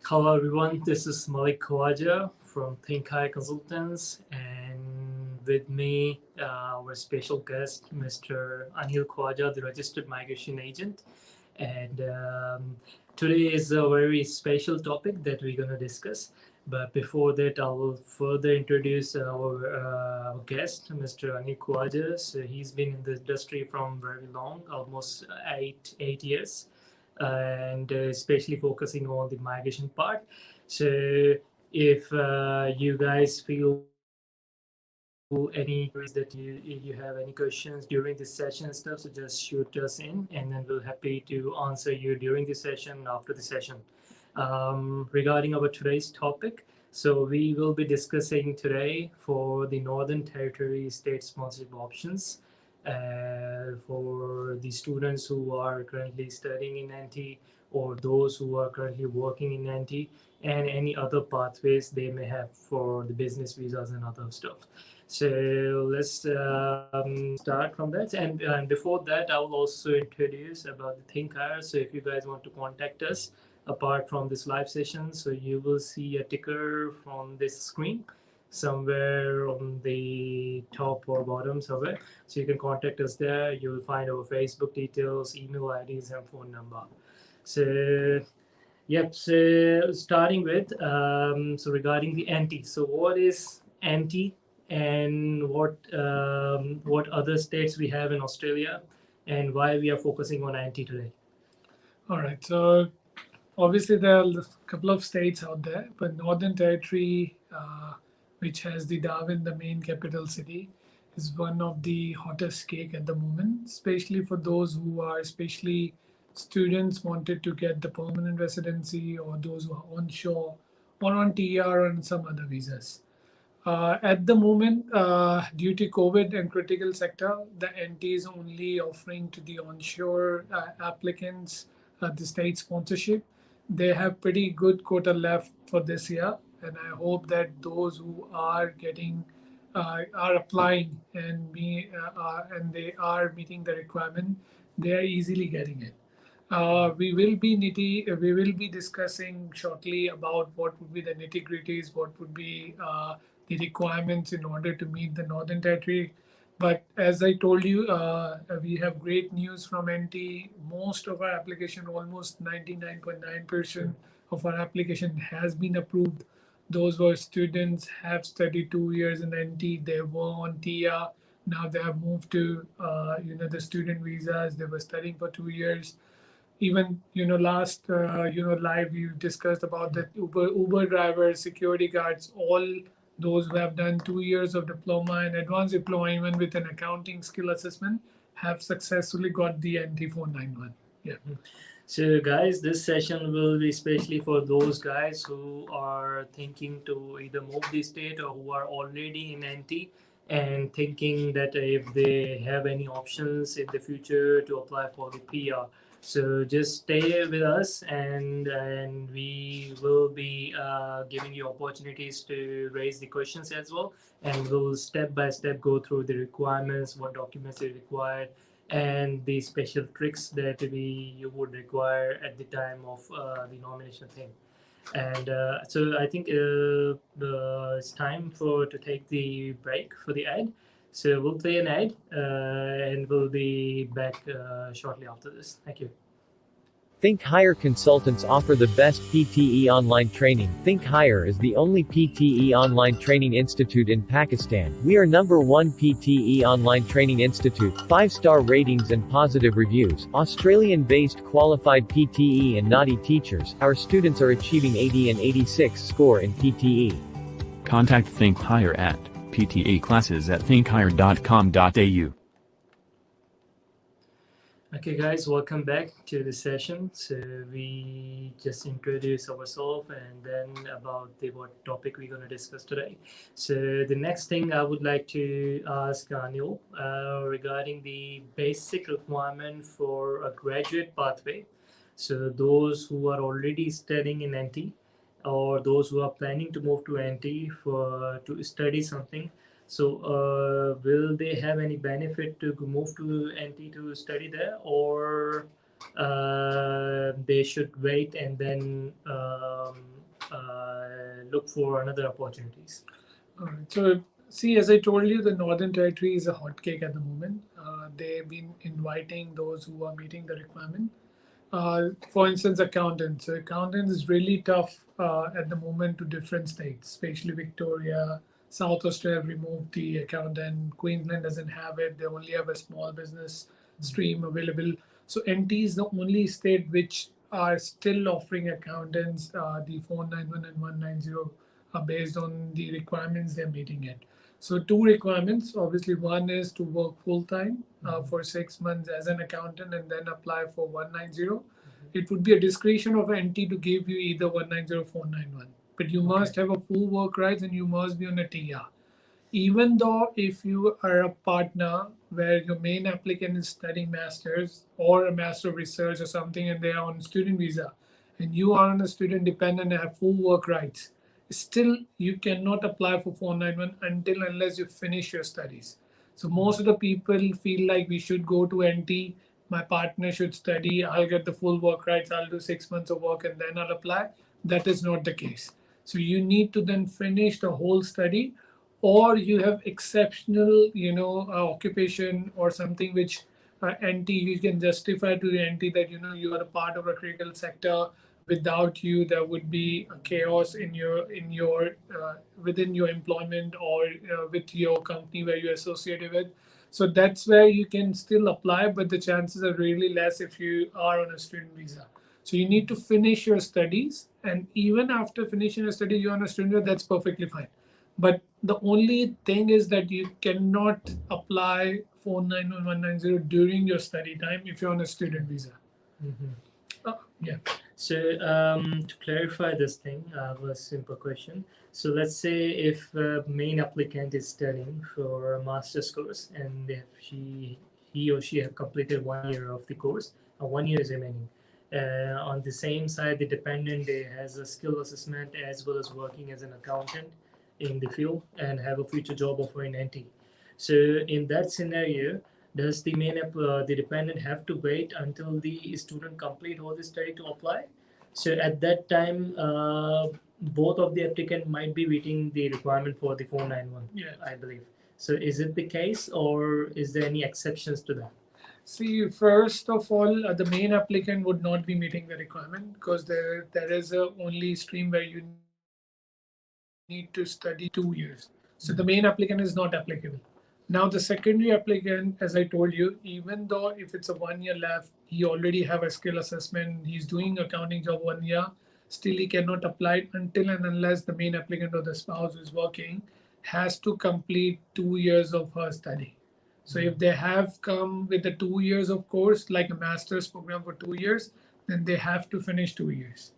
Hello everyone, this is 𝐦𝐨𝐧𝐵𝐞 from 𝐦𝐨𝐧 Consultants, and with me our special guest, Mr. Anil Khwaja, the registered migration agent. And today is a very special topic that we're going to discuss. But before that, I will further introduce our guest, Mr. Anil Khwaja. So he's been in the industry from very long, almost eight years, and especially focusing on the migration part. So if you guys feel any that you have any questions during this session and stuff, so just shoot us in, and then we'll happy to answer you during the session, after the session. Regarding our today's topic, so we will be discussing today for the Northern Territory state sponsorship options for the students who are currently studying in NT, or those who are currently working in NT, and any other pathways they may have for the business visas and other stuff. So let's start from that. And before that, I will also introduce about the 𝐦𝐨𝐺. So if you guys want to contact us apart from this live session, so you will see a ticker from this screen somewhere on the top or bottom somewhere. So you can contact us there. You'll find our Facebook details, email IDs, and phone number. So yep, so starting with so regarding the NT. So what is NT, and what other states we have in Australia, and why we are focusing on NT today? All right. So obviously there are a couple of states out there, but Northern Territory, which has the Darwin, the main capital city, is one of the hottest cake at the moment, especially for those who are especially students wanted to get the permanent residency, or those who are onshore or on TR and some other visas. At the moment, due to COVID and critical sector, the NT is only offering to the onshore applicants the state sponsorship. They have pretty good quota left for this year, and I hope that those who are getting are applying and they are meeting the requirement, they are easily getting it. We will be discussing shortly about what would be the nitty gritties, what would be the requirements in order to meet the Northern Territory. But as I told you, we have great news from NT. Most of our application, almost 99.9% of our application has been approved. Those were students have studied 2 years in NT. They were on TR. Now they have moved to the student visas. They were studying for 2 years. Even last live we discussed about the Uber drivers, security guards, all those who have done 2 years of diploma and advanced diploma, even with an accounting skill assessment, have successfully got the NT 491. Yeah. So guys, this session will be especially for those guys who are thinking to either move the state, or who are already in NT and thinking that if they have any options in the future to apply for the PR. So just stay with us, and we will be giving you opportunities to raise the questions as well, and we'll step by step go through the requirements, what documents are required, and the special tricks that you would require at the time of the nomination thing. And so I think it's time to take the break for the ad. So we'll play an ad, and we'll be back shortly after this. Thank you. 𝐦𝐨𝐺 Consultants offer the best PTE online training. 𝐦𝐨𝐺 is the only PTE online training institute in Pakistan. We are #1 PTE online training institute, 5-star ratings and positive reviews, Australian-based qualified PTE and NADI teachers. Our students are achieving 80 and 86 score in PTE. Contact 𝐦𝐨𝐺 at pteclasses@𝐦𝐨𝐺.com.au. Okay, guys, welcome back to the session. So we just introduced ourselves, and then about what topic we're going to discuss today. So the next thing I would like to ask Anil regarding the basic requirement for a graduate pathway. So those who are already studying in NT, or those who are planning to move to NT to study something. So will they have any benefit to move to NT to study there, or they should wait and then look for another opportunities? All right. So, see, as I told you, the Northern Territory is a hotcake at the moment. They've been inviting those who are meeting the requirement. For instance, accountants. So accountants is really tough at the moment to different states, especially Victoria. South Australia removed the accountant. Queensland doesn't have it. They only have a small business stream available. So NT is the only state which are still offering accountants the 491 and 190 based on the requirements they're meeting it. So two requirements. Obviously, one is to work full time for 6 months as an accountant and then apply for 190. It would be a discretion of NT to give you either 190 or 491. But you must have a full work rights and you must be on a TR. Even though if you are a partner where your main applicant is studying masters or a master of research or something and they are on student visa and you are on a student dependent and have full work rights, still you cannot apply for 491 until unless you finish your studies. So most of the people feel like we should go to NT, my partner should study, I'll get the full work rights, I'll do 6 months of work and then I'll apply. That is not the case. So you need to then finish the whole study, or you have exceptional, occupation or something which NT you can justify to the NT that you are a part of a critical sector. Without you, there would be a chaos in your within your employment or with your company where you're associated with. So that's where you can still apply, but the chances are really less if you are on a student visa. So you need to finish your studies, and even after finishing your study, you're on a student visa. That's perfectly fine. But the only thing is that you cannot apply 49190 during your study time if you're on a student visa. Yeah. So to clarify this thing, I have a simple question. So let's say if a main applicant is studying for a master's course and he or she have completed 1 year of the course, and 1 year is remaining. On the same side, the dependent they has a skill assessment as well as working as an accountant in the field and have a future job offer in NT. So in that scenario, does the the dependent have to wait until the student complete all the study to apply? So at that time, both of the applicant might be meeting the requirement for the 491. Yeah. I believe. So is it the case, or is there any exceptions to that? See, first of all, the main applicant would not be meeting the requirement because there is a only stream where you need to study 2 years. So the main applicant is not applicable. Now the secondary applicant, as I told you, even though if it's a 1 year left, he already have a skill assessment, he's doing accounting job 1 year, still he cannot apply until and unless the main applicant or the spouse who is working has to complete 2 years of her study. So if they have come with the 2 years of course, like a master's program for 2 years, then they have to finish 2 years.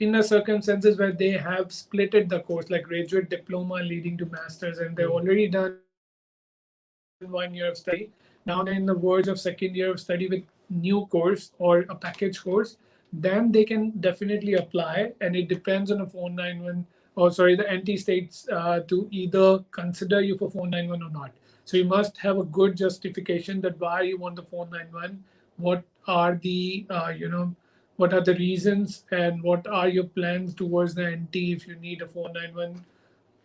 In a circumstances where they have splitted the course, like graduate diploma leading to masters, and they've already done 1 year of study, now they're in the verge of second year of study with new course or a package course, then they can definitely apply, and it depends on a 491 or sorry the NT states to either consider you for 491 or not. So you must have a good justification that why you want the 491, what are the what are the reasons and what are your plans towards the NT if you need a 491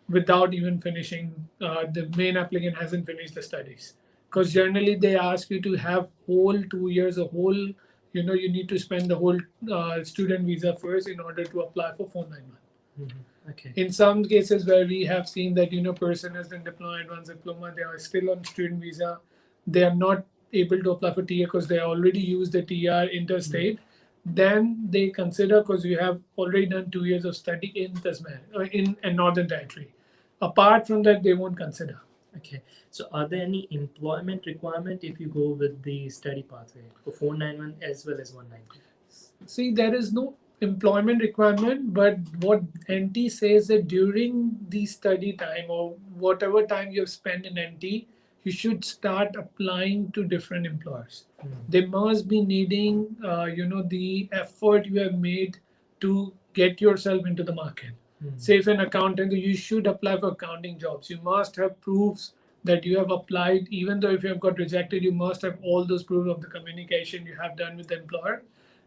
without even finishing, the main applicant hasn't finished the studies. Because generally they ask you to have whole 2 years, a whole, you need to spend the whole student visa first in order to apply for 491. Okay. In some cases where we have seen that, person has done diploma, advanced diploma, they are still on student visa, they are not able to apply for TR because they already used the TR interstate. Then they consider because you have already done 2 years of study in Tasmania, in Northern Territory. Apart from that, they won't consider. Okay. So are there any employment requirement if you go with the study pathway for 491 as well as 190? See, there is no employment requirement, but what NT says that during the study time or whatever time you have spent in NT, you should start applying to different employers. They must be needing, the effort you have made to get yourself into the market. Say if an accountant, you should apply for accounting jobs. You must have proofs that you have applied. Even though if you have got rejected, you must have all those proofs of the communication you have done with the employer.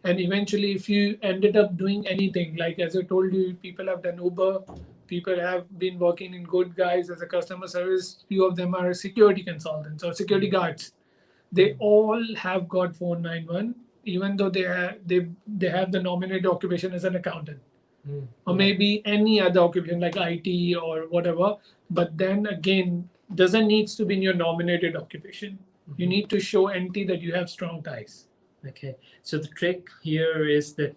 And eventually, if you ended up doing anything, like as I told you, people have done Uber, people have been working in Good Guys as a customer service. Few of them are security consultants or security guards. They all have got 491, even though they have the nominated occupation as an accountant, or maybe any other occupation like IT or whatever. But then again, doesn't needs to be in your nominated occupation. You need to show NT that you have strong ties. Okay, so the trick here is that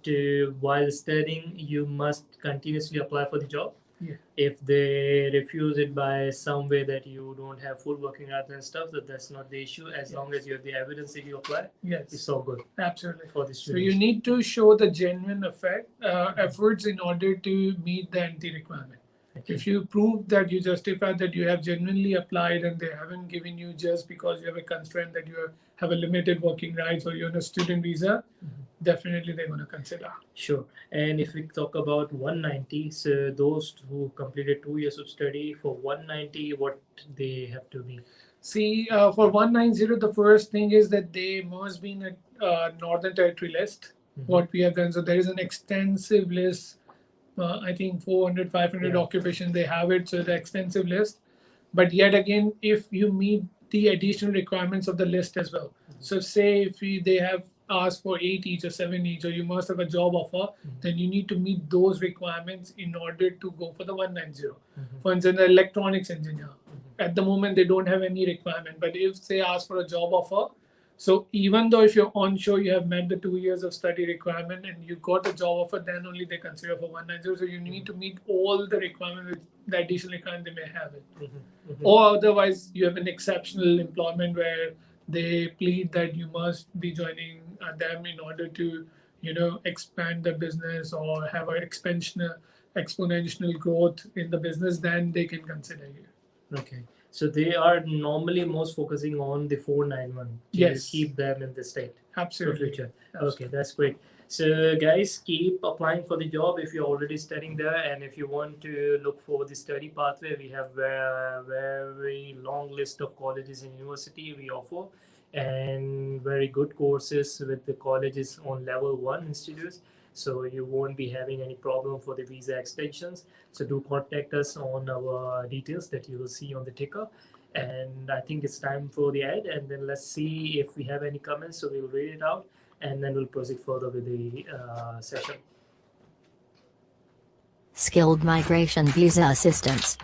while studying, you must continuously apply for the job. Yeah. If they refuse it by some way that you don't have full working hours and stuff, that's not the issue. As long as you have the evidence that you apply, Yes, it's all good absolutely. for the So students. you need to show the genuine efforts in order to meet the NT requirement. Okay. If you prove that you justify that you have genuinely applied and they haven't given you just because you have a constraint that you have a limited working rights or you're on a student visa, definitely they're going to consider. Sure. And if we talk about 190, so those who completed 2 years of study, for 190, what they have to be? See, for 190, the first thing is that they must be in a Northern Territory list, what we have done. So there is an extensive list. I think 400, 500 occupation, they have it. So the extensive list. But yet again, if you meet the additional requirements of the list as well. So say if they have asked for 8 each or 7 each, or you must have a job offer, then you need to meet those requirements in order to go for the 190. For instance, the electronics engineer. At the moment, they don't have any requirement. But if they ask for a job offer, so even though if you're onshore, you have met the 2 years of study requirement and you got a job offer, then only they consider for 190. So you need to meet all the requirements, the additional requirement they may have it. Or otherwise, you have an exceptional employment where they plead that you must be joining them in order to, expand the business or have an exponential growth in the business, then they can consider you. Okay. So they are normally most focusing on the 491 to keep them in the state Absolutely. for future. Okay, that's great. So guys, keep applying for the job if you're already studying there, and if you want to look for the study pathway, we have a very long list of colleges and university we offer, and very good courses with the colleges on level 1 institutes. So you won't be having any problem for the visa extensions. So do contact us on our details that you will see on the ticker. And I think it's time for the ad, and then let's see if we have any comments. So we'll read it out, and then we'll proceed further with the session. Skilled Migration Visa Assistance.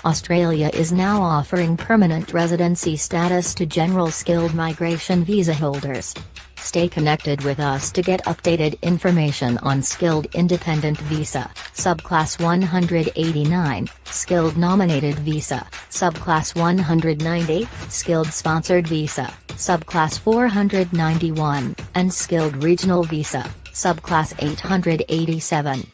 Australia is now offering permanent residency status to general skilled migration visa holders. Stay connected with us to get updated information on Skilled Independent Visa, Subclass 189, Skilled Nominated Visa, Subclass 190, Skilled Sponsored Visa, Subclass 491, and Skilled Regional Visa, Subclass 887.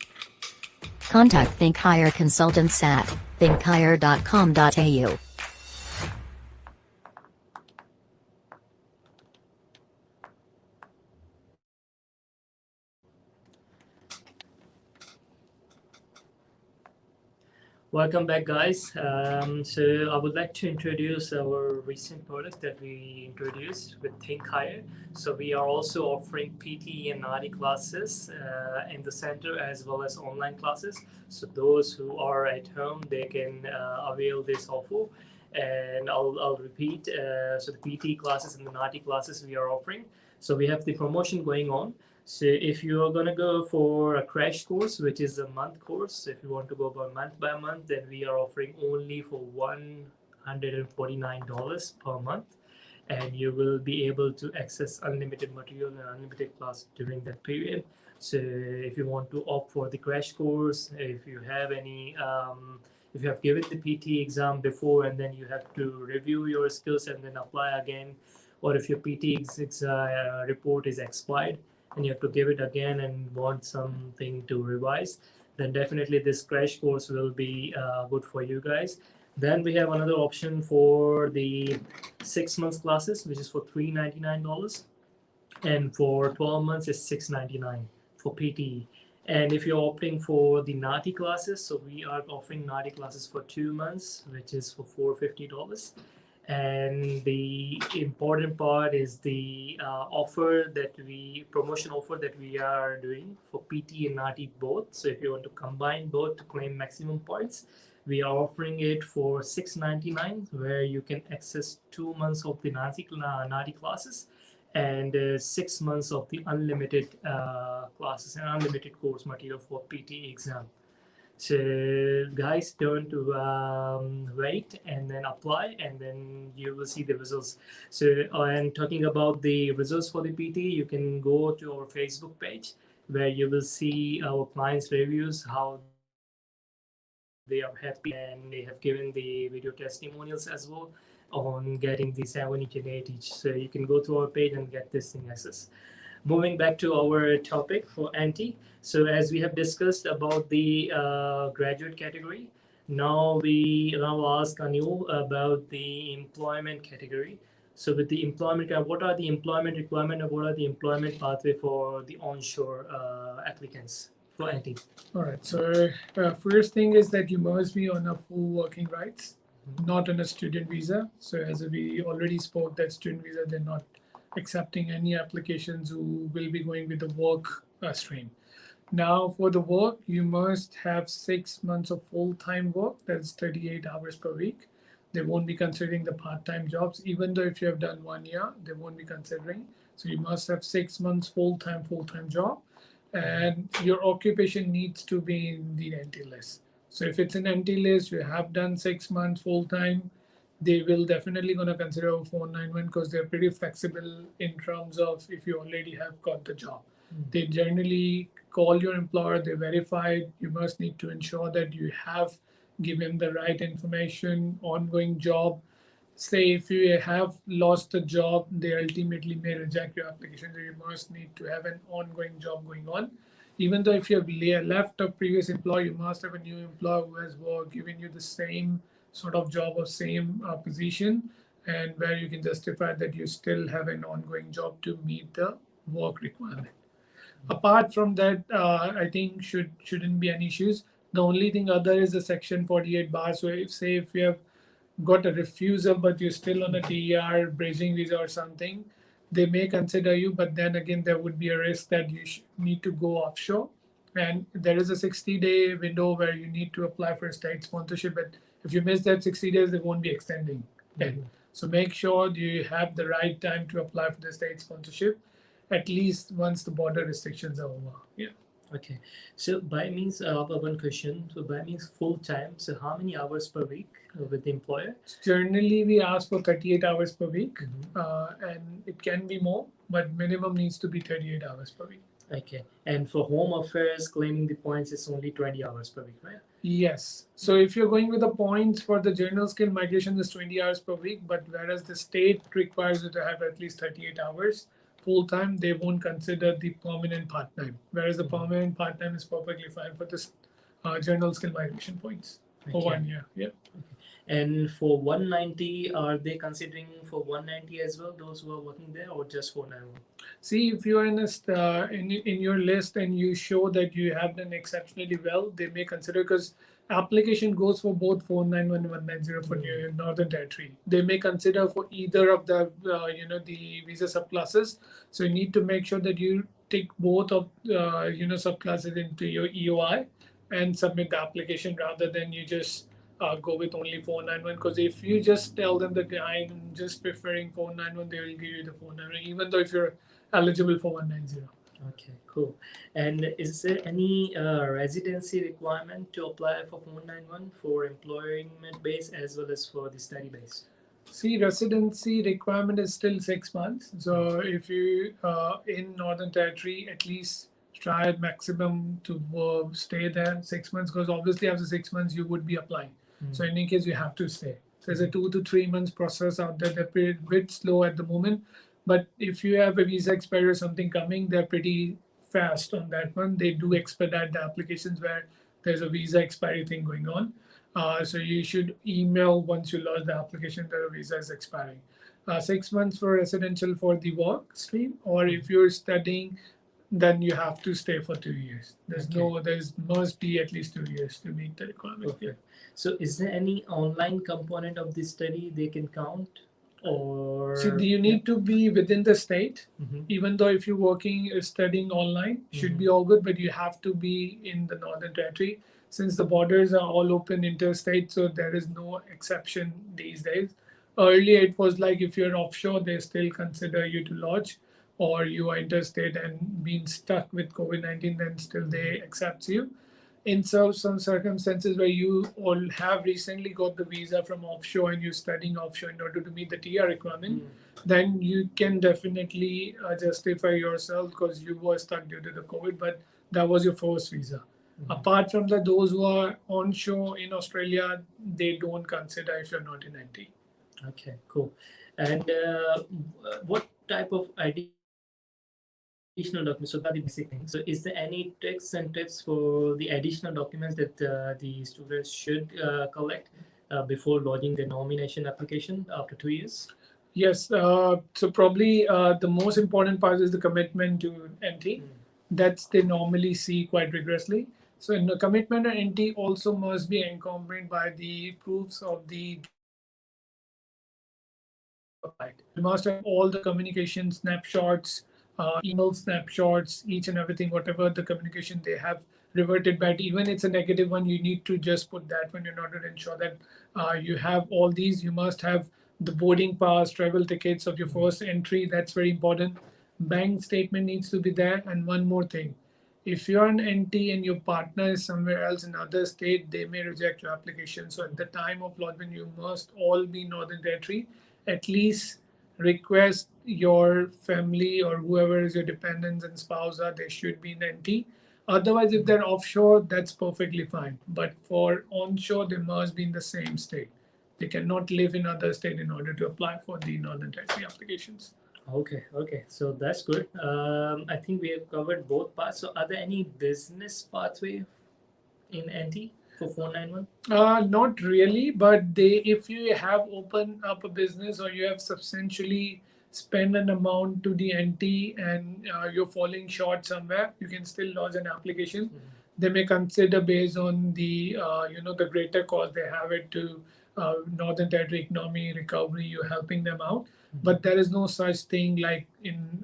Contact Think Higher Consultants at thinkhigher.com.au. Welcome back, guys. So I would like to introduce our recent product that we introduced with Think Higher. So we are also offering PT and NADI classes in the center as well as online classes. So those who are at home, they can avail this offer. And I'll repeat. So the PT classes and the NADI classes we are offering. So we have the promotion going on. So if you are going to go for a crash course, which is a month course, if you want to go by month, then we are offering only for $149 per month. And you will be able to access unlimited material and unlimited class during that period. So if you want to opt for the crash course, if you have any, if you have given the PT exam before and then you have to review your skills and then apply again, or if your PT report is expired, and you have to give it again and want something to revise, then definitely this crash course will be good for you guys. Then we have another option for the 6 months classes, which is for $399, and for 12 months is $699 for PTE. And if you're opting for the NATI classes, so we are offering NATI classes for 2 months, which is for $450. And the important part is the promotion offer that we are doing for PT and RT both. So if you want to combine both to claim maximum points, we are offering it for $6.99, where you can access 2 months of the NATI classes and 6 months of the unlimited classes and unlimited course material for PT exam. So guys, don't wait and then apply, and then you will see the results. So and talking about the results for the PT, you can go to our Facebook page where you will see our clients' reviews, how they are happy, and they have given the video testimonials as well on getting the 7 each and 8 each. So you can go to our page and get this thing access. Moving back to our topic for anti. So as we have discussed about the graduate category, now we now ask Anu about the employment category. So with the employment, what are the employment requirement and what are the employment pathway for the onshore applicants for anti? All right. So first thing is that you must be on a full working rights, not on a student visa. So as we already spoke, that student visa, they're not accepting any applications who will be going with the work stream. Now for the work, you must have 6 months of full-time work. That's 38 hours per week. They won't be considering the part-time jobs, even though if you have done 1 year, they won't be considering. So you must have 6 months full-time job, and your occupation needs to be in the NT list. So if it's an NT list, you have done 6 months full-time, they will definitely going to consider a 491 because they're pretty flexible in terms of if you already have got the job. They generally call your employer, they verify it. You must need to ensure that you have given the right information, ongoing job. Say if you have lost the job, they ultimately may reject your application. So you must need to have an ongoing job going on. Even though if you have left a previous employer, you must have a new employer who has given you the same sort of job or same position, and where you can justify that you still have an ongoing job to meet the work requirement. Apart from that, I think shouldn't be any issues. The only thing other is the section 48 bar. So if you have got a refusal but you're still on a TER bridging visa or something, they may consider you, but then again there would be a risk that you need to go offshore, and there is a 60-day window where you need to apply for state sponsorship. But if you miss that 60 days, they won't be extending it. So make sure you have the right time to apply for the state sponsorship, at least once the border restrictions are over. Yeah. Okay. So by means, one question. So by means full time. So how many hours per week with the employer? Generally, we ask for 38 hours per week, and it can be more, but minimum needs to be 38 hours per week. Okay. And for home affairs, claiming the points is only 20 hours per week, right? Yes. So if you're going with the points for the general skill migration, is 20 hours per week, but whereas the state requires you to have at least 38 hours full time, they won't consider the permanent part time. Whereas the permanent part time is perfectly fine for this general skill migration points for 1 year. Yeah. And for 190, are they considering for 190 as well, those who are working there, or just 491? See, if you are in your list and you show that you have done exceptionally well, they may consider, because application goes for both 491 and 190 for Northern Territory. They may consider for either of the the visa subclasses. So you need to make sure that you take both of subclasses into your EOI and submit the application, rather than you just go with only 491. Because if you just tell them that I'm just preferring 491, they will give you the 491, even though if you're eligible for 190. Okay, cool. And is there any residency requirement to apply for 491 for employment base as well as for the study base? See, residency requirement is still 6 months. So if you in Northern Territory, at least try at maximum to stay there 6 months, because obviously after 6 months you would be applying. So in any case, you have to stay. So it's a 2 to 3 months process out there. They're a bit slow at the moment. But if you have a visa expiry or something coming, they're pretty fast on that one. They do expedite the applications where there's a visa expiry thing going on. So you should email once you lodge the application that a visa is expiring. 6 months for residential for the work stream, or if you're studying, then you have to stay for 2 years. Okay. There's must be at least 2 years to meet the requirement. Okay. So is there any online component of this study they can count? Or See, you need to be within the state. Mhm. Even though if you're working, studying online, should be all good, but you have to be in the Northern Territory since the borders are all open interstate, so there is no exception these days. Earlier, it was like if you're offshore, they still consider you to lodge, or you are interstate and being stuck with COVID-19, then still they accept you. In some circumstances where you all have recently got the visa from offshore and you're studying offshore in order to meet the TR requirement, then you can definitely justify yourself because you were stuck due to the COVID, but that was your first visa. Apart from that, those who are onshore in Australia, they don't consider if you're not in NT. Okay, cool. And what type of additional documents? So that is the basic thing. So is there any tricks and tips for the additional documents that the students should collect before lodging their nomination application after 2 years? Yes, so probably the most important part is the commitment to NT. That's they normally see quite rigorously. So in the commitment to NT also must be accompanied by the proofs of the applied. You must have all the communication snapshots, email snapshots, each and everything, whatever the communication they have reverted back. Even it's a negative one, you need to just put that when you're not to ensure that you have all these. You must have the boarding pass, travel tickets of your first entry. That's very important. Bank statement needs to be there. And one more thing, if you're an NT and your partner is somewhere else in other state, they may reject your application. So at the time of lodgement, you must all be Northern Territory. At least request your family or whoever is your dependents and spouse are, they should be in NT. Otherwise, if they're offshore, that's perfectly fine. But for onshore, they must be in the same state. They cannot live in other state in order to apply for the Northern Territory applications. Okay, okay. So that's good. I think we have covered both parts. So are there any business pathway in NT for 491? Not really, but if you have opened up a business or you have substantially spent an amount to the NT and you're falling short somewhere, you can still lodge an application. They may consider based on the the greater cost they have it to Northern Territory economy recovery. You're helping them out, but there is no such thing like in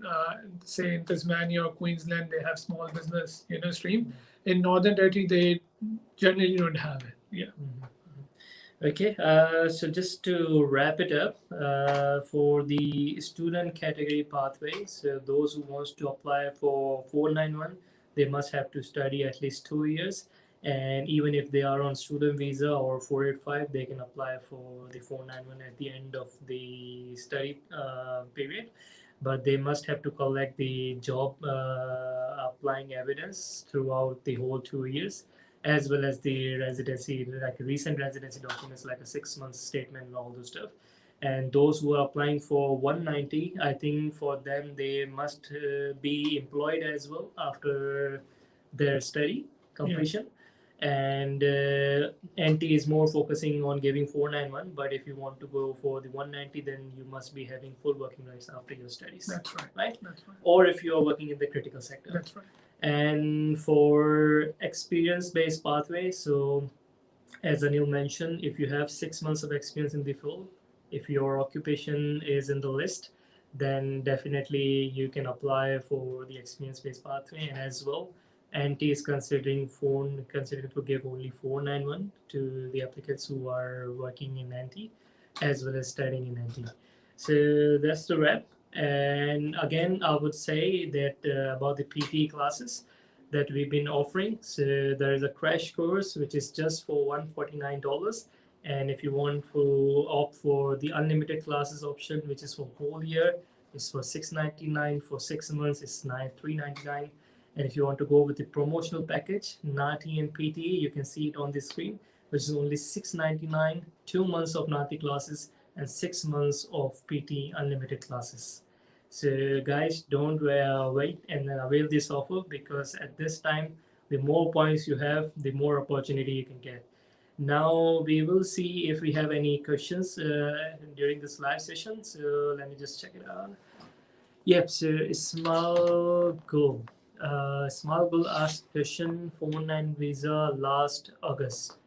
say in Tasmania or Queensland they have small business stream. In Northern Territory they generally don't have it. Yeah. Okay, so just to wrap it up, for the student category pathway, so those who wants to apply for 491, they must have to study at least 2 years. And even if they are on student visa or 485, they can apply for the 491 at the end of the study period. But they must have to collect the job applying evidence throughout the whole 2 years, as well as the residency, like recent residency documents, like a 6 month statement and all those stuff. And those who are applying for 190, I think for them they must be employed as well after their study completion. And NT is more focusing on giving 491, but if you want to go for the 190, then you must be having full working rights after your studies. That's right. Right? That's right. Or if you are working in the critical sector. That's right. And for experience-based pathway, so as Anil mentioned, if you have 6 months of experience in the field, if your occupation is in the list, then definitely you can apply for the experience-based pathway. And as well, NT is considering to give only 491 to the applicants who are working in NT as well as studying in NT. So that's the wrap. And again, I would say that about the PT classes that we've been offering. So there is a crash course which is just for $149. And if you want to opt for the unlimited classes option, which is for whole year, it's for $699. For 6 months, it's $399. And if you want to go with the promotional package, NATI and PT, you can see it on the screen, which is only $699, 2 months of NATI classes and 6 months of PT unlimited classes. So guys, don't wait and avail this offer, because at this time, the more points you have, the more opportunity you can get. Now we will see if we have any questions during this live session. So let me just check it out. Yep, so Ismail, cool. Small asked question, 4-9 visa last August.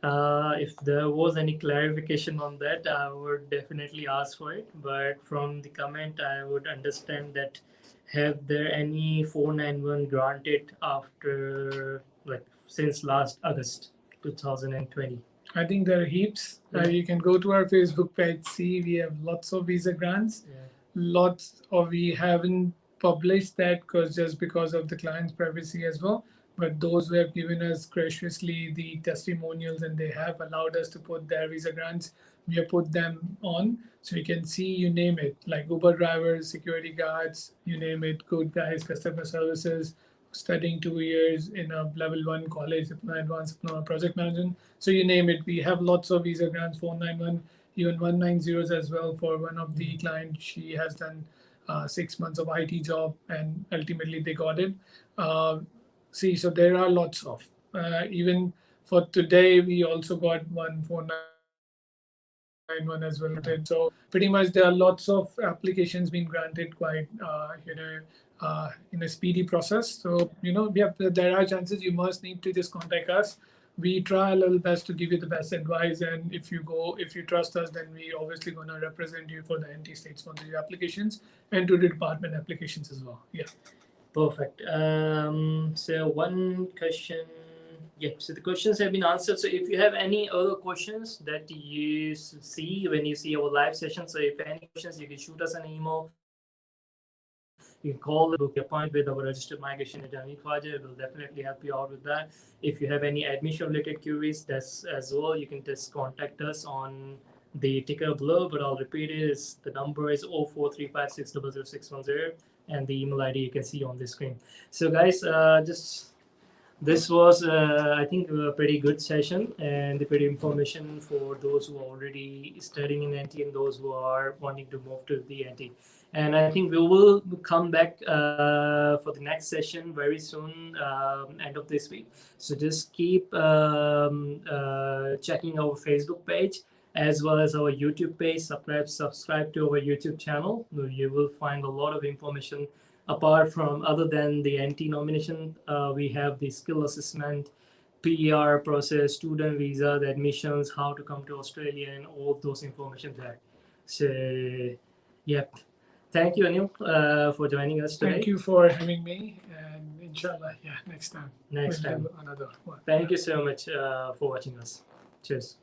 If there was any clarification on that, I would definitely ask for it. But from the comment, I would understand that have there any 491 granted after like since last August 2020? I think there are heaps. Yeah. You can go to our Facebook page, see we have lots of visa grants. Yeah. Lots of, we haven't published that because of the client's privacy as well. But those who have given us graciously the testimonials and they have allowed us to put their visa grants, we have put them on. So you can see, you name it, like Uber drivers, security guards, you name it, good guys, customer services, studying 2 years in a level 1 college, advanced diploma project management. So you name it, we have lots of visa grants, 491, even 190s as well. For one of the clients, she has done 6 months of IT job and ultimately they got it. So there are lots of, even for today, we also got 1491 as well. So pretty much there are lots of applications being granted quite, in a speedy process. So, there are chances. You must need to just contact us. We try a little best to give you the best advice. And if you trust us, then we obviously going to represent you for the anti-state sponsored applications and to the department applications as well. Yeah. Perfect. So one question. Yeah, so the questions have been answered. So if you have any other questions that you see when you see our live session, so if any questions, you can shoot us an email. You can call, book your appointment with our registered migration agent 𝐜𝐨𝐧. We'll definitely help you out with that. If you have any admission related queries, that's as well, you can just contact us on the ticker below, but I'll repeat it. The number is 0435600610, and the email ID you can see on the screen. So guys, this was, I think, a pretty good session and pretty information for those who are already studying in NT and those who are wanting to move to the NT. And I think we will come back for the next session very soon, end of this week. So just keep checking our Facebook page as well as our YouTube page. Subscribe to our YouTube channel. You will find a lot of information. Apart from, other than the NT nomination, we have the skill assessment, PER process, student visa, the admissions, how to come to Australia, and all those information there. So, yep. Thank you, Anil, for joining us today. Thank you for having me, and inshallah, next time. Next time. Another one. Thank you so much for watching us. Cheers.